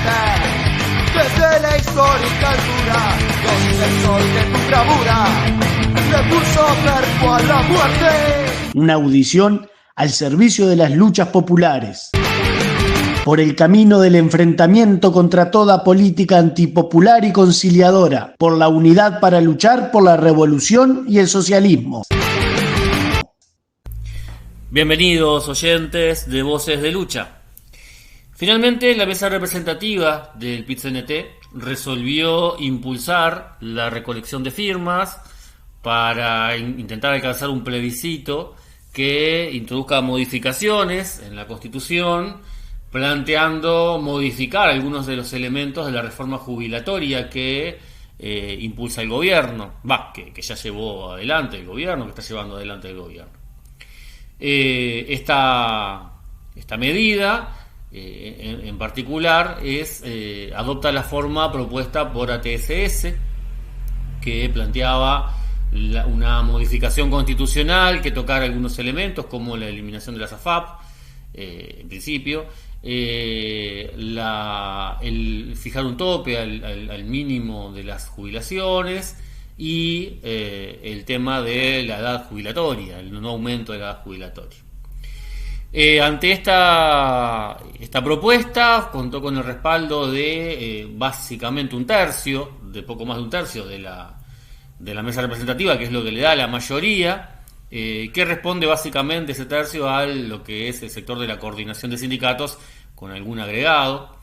Desde la histórica altura, donde el sol de tu bravura le puso cuerpo a la muerte. Una audición al servicio de las luchas populares. Por el camino del enfrentamiento contra toda política antipopular y conciliadora. Por la unidad para luchar por la revolución y el socialismo. Bienvenidos oyentes de Voces de Lucha. Finalmente, la mesa representativa del PIT-CNT resolvió impulsar la recolección de firmas para intentar alcanzar un plebiscito que introduzca modificaciones en la Constitución, planteando modificar algunos de los elementos de la reforma jubilatoria que impulsa el gobierno, que ya llevó adelante el gobierno, que está llevando adelante el gobierno. Esta medida en particular adopta la forma propuesta por ATSS, que planteaba una modificación constitucional que tocara algunos elementos como la eliminación de las AFAP, en principio, el fijar un tope al mínimo de las jubilaciones y el tema de la edad jubilatoria, el no aumento de la edad jubilatoria. Ante esta propuesta contó con el respaldo de básicamente poco más de un tercio de la mesa representativa, que es lo que le da la mayoría, que responde básicamente ese tercio a lo que es el sector de la coordinación de sindicatos, con algún agregado.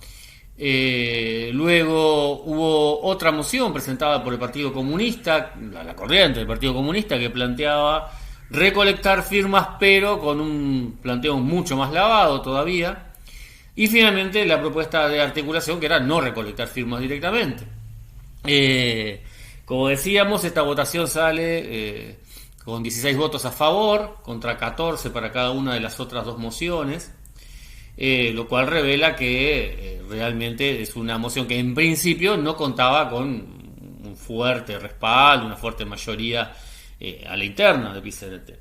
Luego hubo otra moción presentada por el Partido Comunista, la corriente del Partido Comunista, que planteaba recolectar firmas, pero con un planteo mucho más lavado todavía. Y finalmente la propuesta de articulación, que era no recolectar firmas directamente. Como decíamos, esta votación sale con 16 votos a favor, contra 14 para cada una de las otras dos mociones, lo cual revela que realmente es una moción que en principio no contaba con un fuerte respaldo, una fuerte mayoría a la interna del PIT-CNT.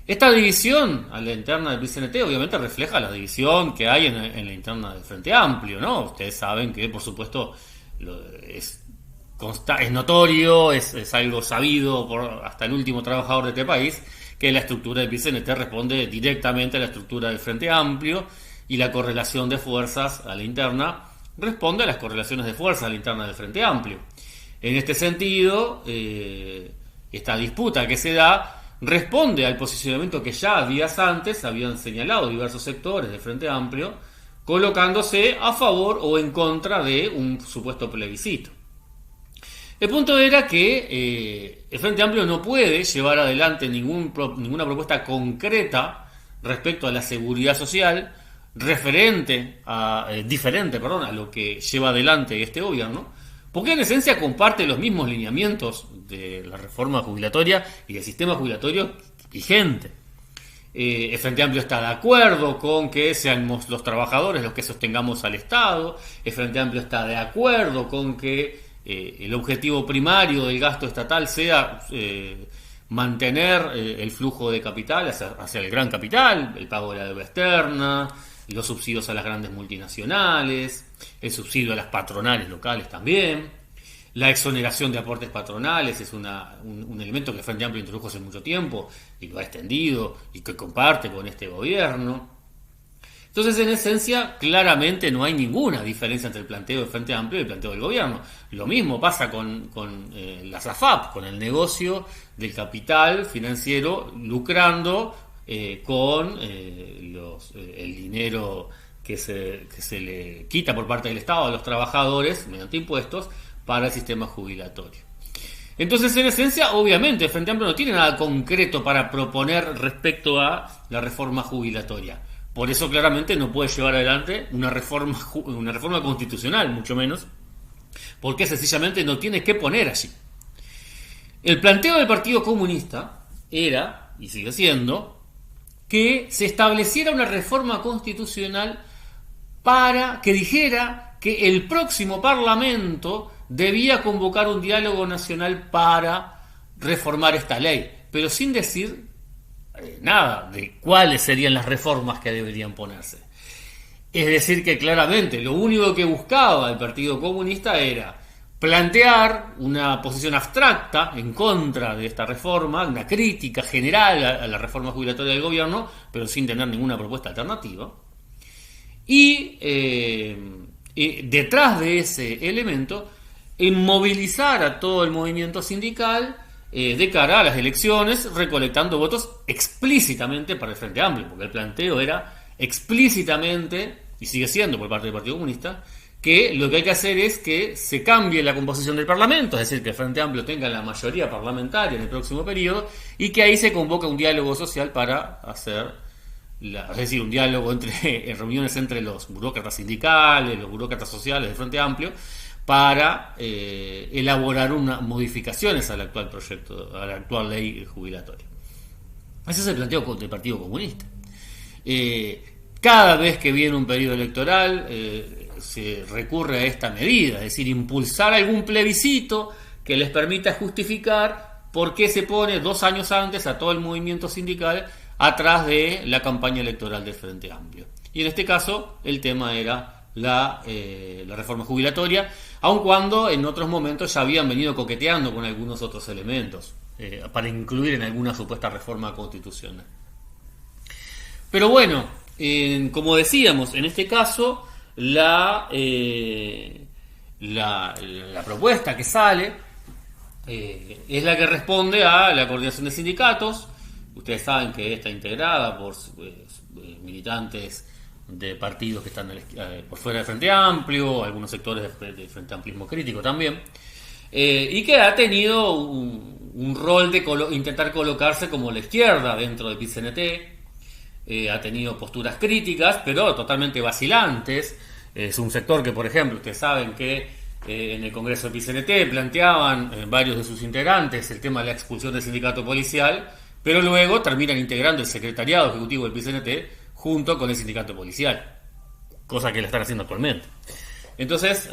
Esta división a la interna del PIT-CNT obviamente refleja la división que hay en la interna del Frente Amplio, ¿no? Ustedes saben que, por supuesto, es notorio, es algo sabido hasta el último trabajador de este país, que la estructura del PIT-CNT responde directamente a la estructura del Frente Amplio, y la correlación de fuerzas a la interna responde a las correlaciones de fuerzas a la interna del Frente Amplio. En este sentido, esta disputa que se da responde al posicionamiento que ya días antes habían señalado diversos sectores del Frente Amplio, colocándose a favor o en contra de un supuesto plebiscito. El punto era que el Frente Amplio no puede llevar adelante ninguna propuesta concreta respecto a la seguridad social diferente a lo que lleva adelante este gobierno, porque en esencia comparte los mismos lineamientos de la reforma jubilatoria y del sistema jubilatorio vigente. El Frente Amplio está de acuerdo con que seamos los trabajadores los que sostengamos al Estado. El Frente Amplio está de acuerdo con que el objetivo primario del gasto estatal sea mantener el flujo de capital hacia el gran capital, el pago de la deuda externa, los subsidios a las grandes multinacionales, el subsidio a las patronales locales también. La exoneración de aportes patronales es un elemento que el Frente Amplio introdujo hace mucho tiempo y lo ha extendido y que comparte con este gobierno. Entonces, en esencia, claramente no hay ninguna diferencia entre el planteo del Frente Amplio y el planteo del gobierno. Lo mismo pasa con las AFAP, con el negocio del capital financiero lucrando con el dinero que se le quita por parte del Estado a los trabajadores mediante impuestos para el sistema jubilatorio. Entonces, en esencia, obviamente, el Frente Amplio no tiene nada concreto para proponer respecto a la reforma jubilatoria. Por eso, claramente, no puede llevar adelante una reforma constitucional, mucho menos, porque sencillamente no tiene que poner allí. El planteo del Partido Comunista era, y sigue siendo, que se estableciera una reforma constitucional para que dijera que el próximo Parlamento debía convocar un diálogo nacional para reformar esta ley, pero sin decir nada de cuáles serían las reformas que deberían ponerse. Es decir, que claramente lo único que buscaba el Partido Comunista era plantear una posición abstracta en contra de esta reforma, una crítica general a la reforma jubilatoria del gobierno, pero sin tener ninguna propuesta alternativa. Y detrás de ese elemento, movilizar a todo el movimiento sindical de cara a las elecciones, recolectando votos explícitamente para el Frente Amplio, porque el planteo era explícitamente, y sigue siendo por parte del Partido Comunista, que lo que hay que hacer es que se cambie la composición del Parlamento, es decir, que el Frente Amplio tenga la mayoría parlamentaria en el próximo periodo, y que ahí se convoque un diálogo social para hacer, es decir, un diálogo en reuniones entre los burócratas sindicales, los burócratas sociales del Frente Amplio, para elaborar unas modificaciones al actual proyecto, a la actual ley jubilatoria. Ese es el planteo del Partido Comunista. Cada vez que viene un periodo electoral se recurre a esta medida, es decir, impulsar algún plebiscito que les permita justificar por qué se pone 2 años antes a todo el movimiento sindical atrás de la campaña electoral del Frente Amplio. Y en este caso el tema era la reforma jubilatoria, aun cuando en otros momentos ya habían venido coqueteando con algunos otros elementos para incluir en alguna supuesta reforma constitucional. Pero bueno, como decíamos, en este caso la propuesta que sale es la que responde a la coordinación de sindicatos. Ustedes saben que está integrada por militantes de partidos que están por fuera del Frente Amplio, algunos sectores del Frente Amplismo crítico también, y que ha tenido un rol de intentar colocarse como la izquierda dentro del PIT-CNT. Ha tenido posturas críticas, pero totalmente vacilantes. Es un sector que, por ejemplo, ustedes saben que en el Congreso del PIT-CNT planteaban varios de sus integrantes el tema de la expulsión del sindicato policial, pero luego terminan integrando el secretariado ejecutivo del PIT-CNT junto con el sindicato policial, cosa que lo están haciendo actualmente. Entonces,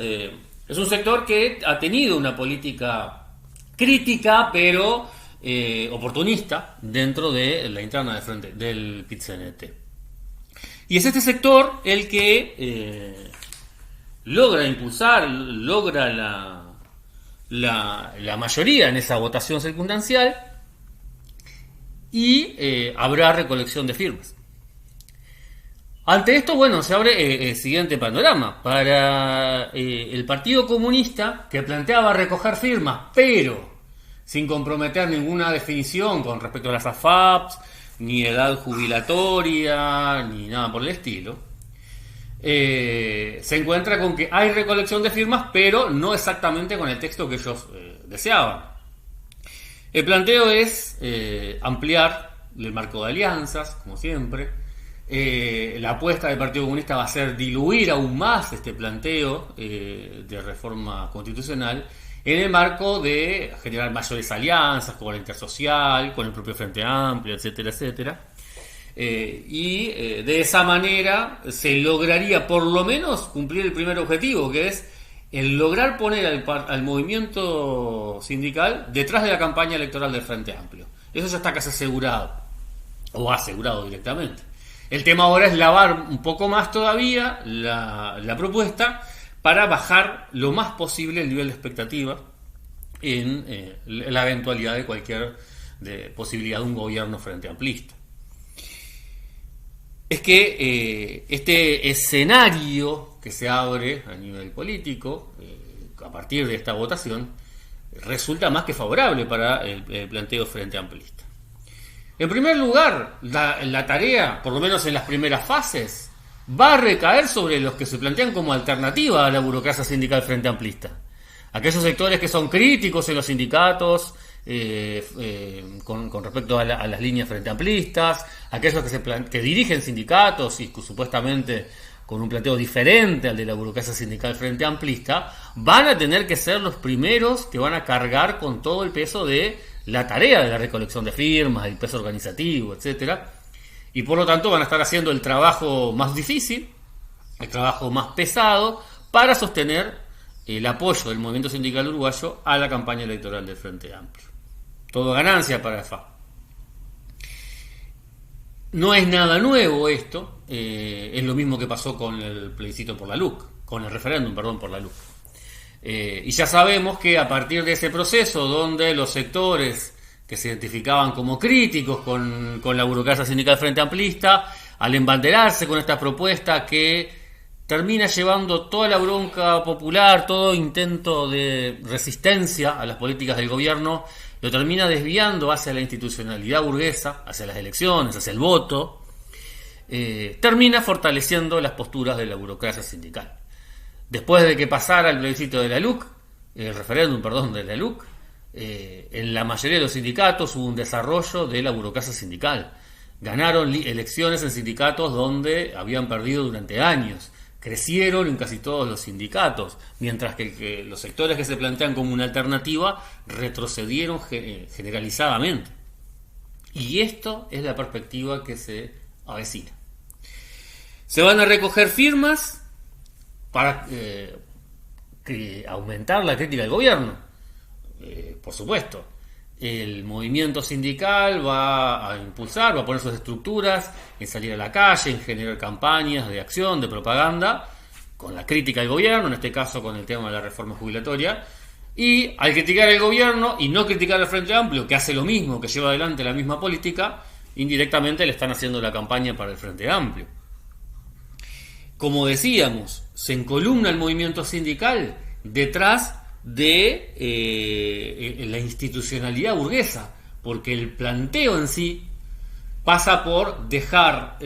es un sector que ha tenido una política crítica, pero oportunista dentro de la interna del PIT-CNT. Y es este sector el que logra impulsar, logra la mayoría en esa votación circunstancial, y habrá recolección de firmas. Ante esto, bueno, se abre el siguiente panorama. Para el Partido Comunista, que planteaba recoger firmas, pero sin comprometer ninguna definición con respecto a las AFAPs, ni edad jubilatoria, ni nada por el estilo, se encuentra con que hay recolección de firmas, pero no exactamente con el texto que ellos deseaban. El planteo es ampliar el marco de alianzas, como siempre. La apuesta del Partido Comunista va a ser diluir aún más este planteo de reforma constitucional en el marco de generar mayores alianzas con la Intersocial, con el propio Frente Amplio, etcétera, etcétera. De esa manera se lograría por lo menos cumplir el primer objetivo, que es el lograr poner al movimiento sindical detrás de la campaña electoral del Frente Amplio. Eso ya está casi asegurado, o asegurado directamente. El tema ahora es lavar un poco más todavía la propuesta para bajar lo más posible el nivel de expectativa en la eventualidad de cualquier posibilidad de un gobierno frente amplista. Es que este escenario que se abre a nivel político a partir de esta votación resulta más que favorable para el planteo frente amplista. En primer lugar, la tarea, por lo menos en las primeras fases, va a recaer sobre los que se plantean como alternativa a la burocracia sindical frente amplista. Aquellos sectores que son críticos en los sindicatos con respecto a las líneas frente amplistas, aquellos que dirigen sindicatos y que supuestamente con un planteo diferente al de la burocracia sindical frente amplista, van a tener que ser los primeros que van a cargar con todo el peso de la tarea de la recolección de firmas, el peso organizativo, etcétera, y por lo tanto van a estar haciendo el trabajo más difícil, el trabajo más pesado, para sostener el apoyo del movimiento sindical uruguayo a la campaña electoral del Frente Amplio. Todo ganancia para la FA. No es nada nuevo esto. es lo mismo que pasó con el plebiscito por la LUC, con el referéndum, perdón, por la LUC. Y ya sabemos que a partir de ese proceso, donde los sectores que se identificaban como críticos con la burocracia sindical frente amplista, al embanderarse con esta propuesta que termina llevando toda la bronca popular, todo intento de resistencia a las políticas del gobierno, lo termina desviando hacia la institucionalidad burguesa, hacia las elecciones, hacia el voto, termina fortaleciendo las posturas de la burocracia sindical. Después de que pasara el plebiscito de la LUC, el referéndum, perdón, de la LUC, en la mayoría de los sindicatos hubo un desarrollo de la burocracia sindical. Ganaron elecciones en sindicatos donde habían perdido durante años. Crecieron en casi todos los sindicatos, mientras que los sectores que se plantean como una alternativa retrocedieron generalizadamente. Y esto es la perspectiva que se avecina. Se van a recoger firmas para aumentar la crítica al gobierno. Por supuesto, el movimiento sindical va a impulsar, va a poner sus estructuras en salir a la calle, en generar campañas de acción, de propaganda, con la crítica al gobierno, en este caso con el tema de la reforma jubilatoria. Y al criticar al gobierno y no criticar al Frente Amplio, que hace lo mismo, que lleva adelante la misma política, indirectamente le están haciendo la campaña para el Frente Amplio. Como decíamos, se encolumna el movimiento sindical detrás de la institucionalidad burguesa, porque el planteo en sí pasa por dejar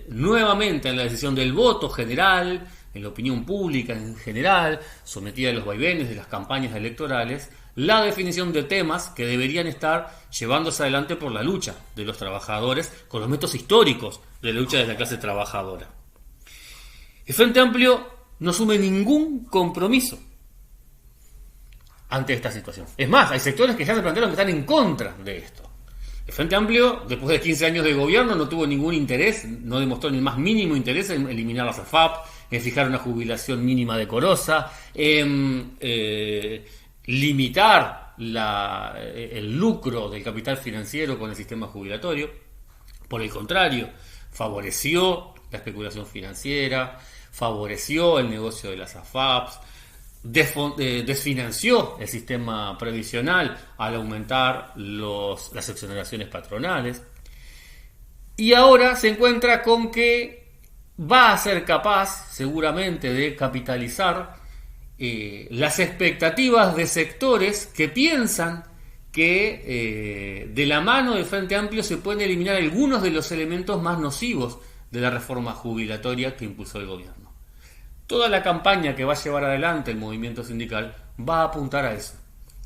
nuevamente en la decisión del voto general, en la opinión pública en general, sometida a los vaivenes de las campañas electorales, la definición de temas que deberían estar llevándose adelante por la lucha de los trabajadores con los métodos históricos de la lucha de la clase trabajadora. El Frente Amplio no asume ningún compromiso ante esta situación. Es más, hay sectores que ya se plantearon que están en contra de esto. El Frente Amplio, después de 15 años de gobierno, no tuvo ningún interés, no demostró ni el más mínimo interés en eliminar las AFAP, en fijar una jubilación mínima decorosa, en limitar el lucro del capital financiero con el sistema jubilatorio. Por el contrario, favoreció la especulación financiera, favoreció el negocio de las AFAPs, desfinanció el sistema previsional al aumentar las exoneraciones patronales, y ahora se encuentra con que va a ser capaz seguramente de capitalizar las expectativas de sectores que piensan que de la mano del Frente Amplio se pueden eliminar algunos de los elementos más nocivos de la reforma jubilatoria que impulsó el gobierno. Toda la campaña que va a llevar adelante el movimiento sindical va a apuntar a eso,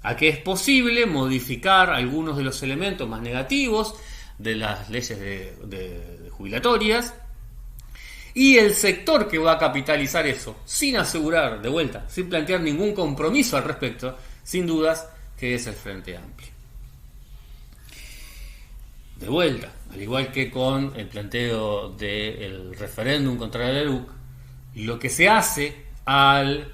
a que es posible modificar algunos de los elementos más negativos de las leyes de jubilatorias, y el sector que va a capitalizar eso, sin asegurar, de vuelta, sin plantear ningún compromiso al respecto, sin dudas, que es el Frente Amplio. De vuelta, al igual que con el planteo del referéndum contra la LUC, lo que se hace al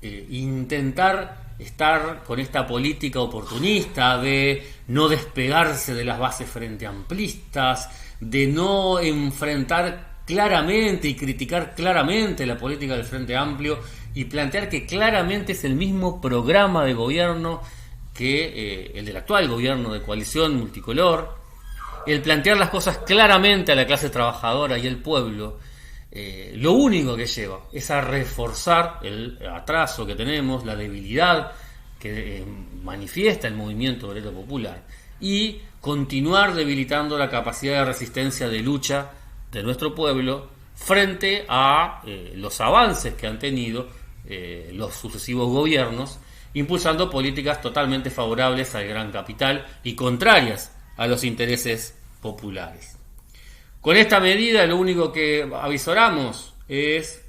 intentar estar con esta política oportunista de no despegarse de las bases frente amplistas, de no enfrentar claramente y criticar claramente la política del Frente Amplio y plantear que claramente es el mismo programa de gobierno que el del actual gobierno de coalición multicolor, el plantear las cosas claramente a la clase trabajadora y el pueblo, lo único que lleva es a reforzar el atraso que tenemos, la debilidad que manifiesta el movimiento obrero popular, y continuar debilitando la capacidad de resistencia, de lucha de nuestro pueblo frente a los avances que han tenido los sucesivos gobiernos, impulsando políticas totalmente favorables al gran capital y contrarias a los intereses populares. Con esta medida lo único que avisoramos es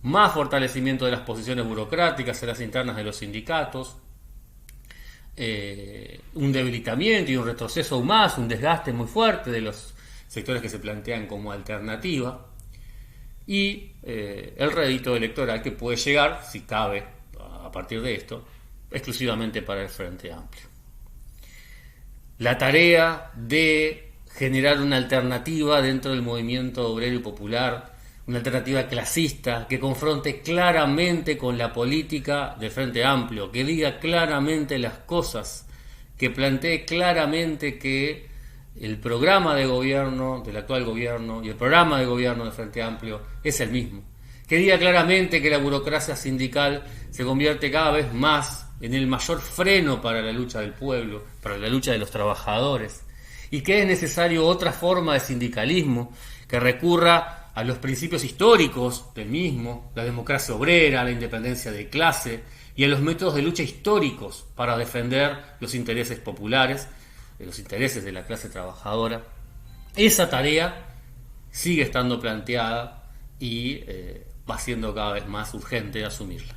más fortalecimiento de las posiciones burocráticas en las internas de los sindicatos, un debilitamiento y un retroceso aún más, un desgaste muy fuerte de los sectores que se plantean como alternativa, y el rédito electoral que puede llegar, si cabe, a partir de esto, exclusivamente para el Frente Amplio. La tarea de generar una alternativa dentro del movimiento obrero y popular, una alternativa clasista que confronte claramente con la política del Frente Amplio, que diga claramente las cosas, que plantee claramente que el programa de gobierno del actual gobierno y el programa de gobierno del Frente Amplio es el mismo, que diga claramente que la burocracia sindical se convierte cada vez más en el mayor freno para la lucha del pueblo, para la lucha de los trabajadores, y que es necesario otra forma de sindicalismo que recurra a los principios históricos del mismo, la democracia obrera, la independencia de clase y a los métodos de lucha históricos para defender los intereses populares, los intereses de la clase trabajadora. Esa tarea sigue estando planteada y va siendo cada vez más urgente asumirla.